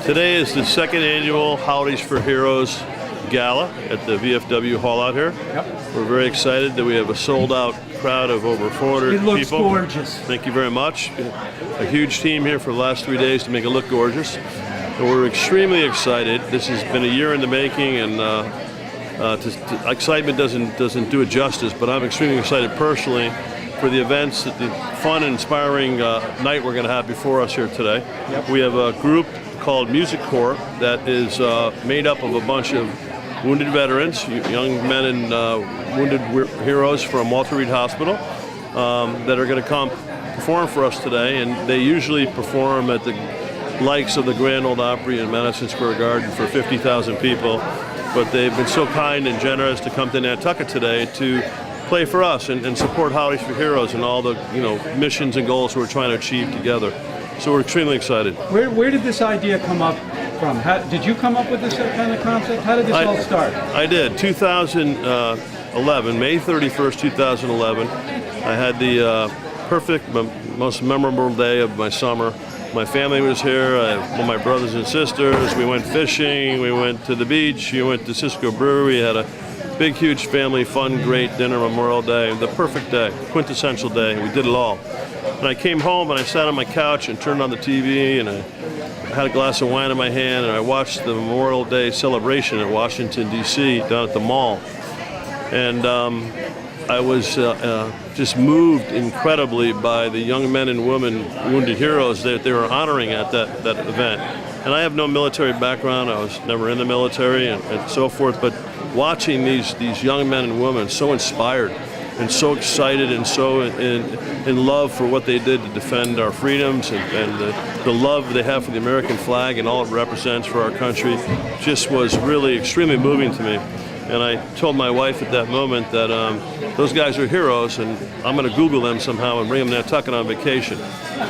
Today is the second annual Holidays for Heroes Gala at the VFW Hall out here. Yep. We're very excited that we have a sold-out crowd of over 400 people. It looks gorgeous. Thank you very much. A huge team here for the last 3 days to make it look gorgeous. And we're extremely excited. This has been a year in the making, and excitement doesn't do it justice, but I'm extremely excited personally for the events, the fun and inspiring night we're going to have before us here today. Yep. We have a group called Music Corps that is made up of a bunch of wounded veterans, young men and wounded heroes from Walter Reed Hospital that are going to come perform for us today. And they usually perform at the likes of the Grand Ole Opry in Madison Square Garden for 50,000 people. But they've been so kind and generous to come to Nantucket today to play for us and support Holidays for Heroes and all the missions and goals we're trying to achieve together. So we're extremely excited. Where did this idea come up from? Did you come up with this kind of concept? How did this all start? I did. 2011, May 31st, 2011. I had the perfect, most memorable day of my summer. My family was here, all my brothers and sisters. We went fishing, we went to the beach, we went to Cisco Brewery. We had a big, huge family, fun, great dinner Memorial Day. The perfect day, quintessential day. We did it all. And I came home and I sat on my couch and turned on the TV and I had a glass of wine in my hand and I watched the Memorial Day celebration at Washington, D.C. down at the mall. And I was just moved incredibly by the young men and women, wounded heroes that they were honoring at that event. And I have no military background. I was never in the military and so forth, but watching these young men and women so inspired and so excited and so in love for what they did to defend our freedoms and the love they have for the American flag and all it represents for our country just was really extremely moving to me. And I told my wife at that moment that those guys are heroes and I'm going to Google them somehow and bring them to Nantucket on vacation.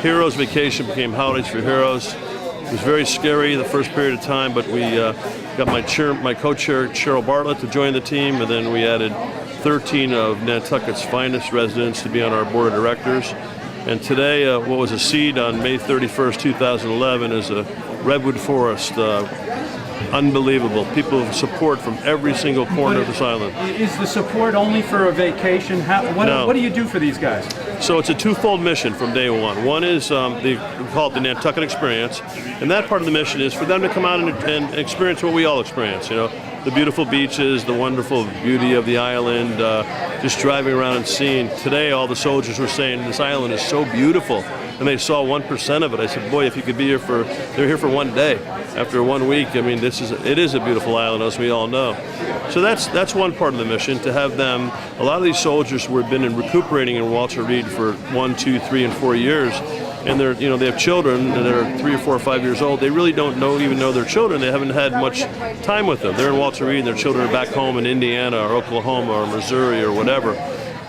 Heroes Vacation became Holidays for Heroes. It was very scary the first period of time, but we got my co-chair Cheryl Bartlett to join the team, and then we added 13 of Nantucket's finest residents to be on our board of directors. And today, what was a seed on May 31st, 2011 is a redwood forest. Unbelievable. People support from every single corner of this island. Is the support only for a vacation? What do you do for these guys? So it's a twofold mission from day one. One is we call it the Nantucket Experience, and that part of the mission is for them to come out and experience what we all experience. The beautiful beaches, the wonderful beauty of the island, just driving around and seeing. Today, all the soldiers were saying this island is so beautiful, and they saw 1% of it. I said, boy, if you could be here they're here for 1 day. After 1 week, I mean, it is a beautiful island, as we all know. So that's one part of the mission, to have them. A lot of these soldiers who have been recuperating in Walter Reed for 1, 2, 3, and 4 years, and they have children and they're 3 or 4 or 5 years old. They really don't even know their children. They haven't had much time with them. They're in Walter Reed and their children are back home in Indiana or Oklahoma or Missouri or whatever.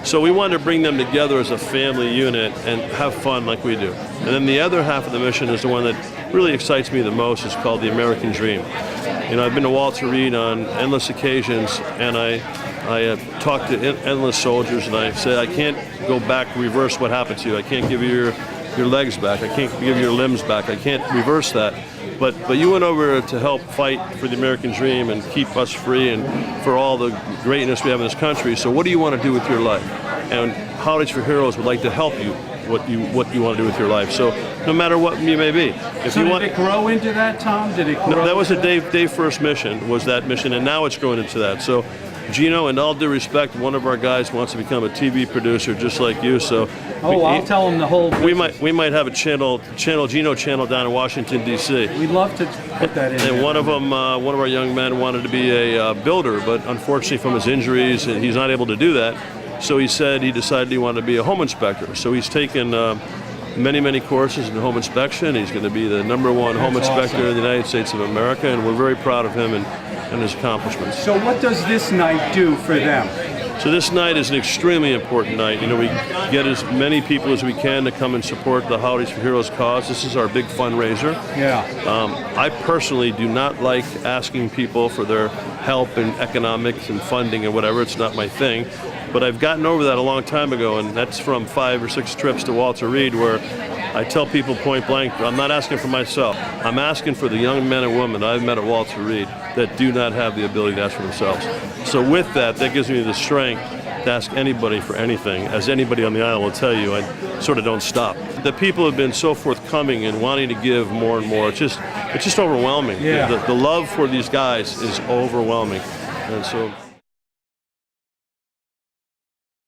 So we wanted to bring them together as a family unit and have fun like we do. And then the other half of the mission is the one that really excites me the most. It's called the American Dream. I've been to Walter Reed on endless occasions, and I talked to endless soldiers, and I said, I can't go back, reverse what happened to you. I can't give you your legs back. I can't give you your limbs back. I can't reverse that. But you went over to help fight for the American dream and keep us free and for all the greatness we have in this country. So what do you want to do with your life? And Holidays for Heroes would like to help you what you want to do with your life. So no matter what you may be. Did it grow into that, Tom? Did it grow? No, that was a day first mission, was that mission, and now it's growing into that. So Gino, in all due respect, one of our guys wants to become a TV producer just like you. So I'll tell him the whole business. We might have a Gino channel down in Washington, D.C. We'd love to put that in. And one of our young men wanted to be a builder, but unfortunately from his injuries, he's not able to do that. So he decided he wanted to be a home inspector. So he's taken many courses in home inspection. He's going to be the #1 home inspector in the United States of America, and we're very proud of him and his accomplishments. So what does this night do for them? So this night is an extremely important night. We get as many people as we can to come and support the Holidays for Heroes cause. This is our big fundraiser. Yeah. I personally do not like asking people for their help in economics and funding and whatever. It's not my thing. But I've gotten over that a long time ago, and that's from 5 or 6 trips to Walter Reed, where I tell people point blank, I'm not asking for myself. I'm asking for the young men and women I've met at Walter Reed that do not have the ability to ask for themselves. So with that gives me the strength to ask anybody for anything. As anybody on the island will tell you, I sort of don't stop. The people have been so forthcoming and wanting to give more and more. It's just overwhelming. Yeah. The love for these guys is overwhelming. And so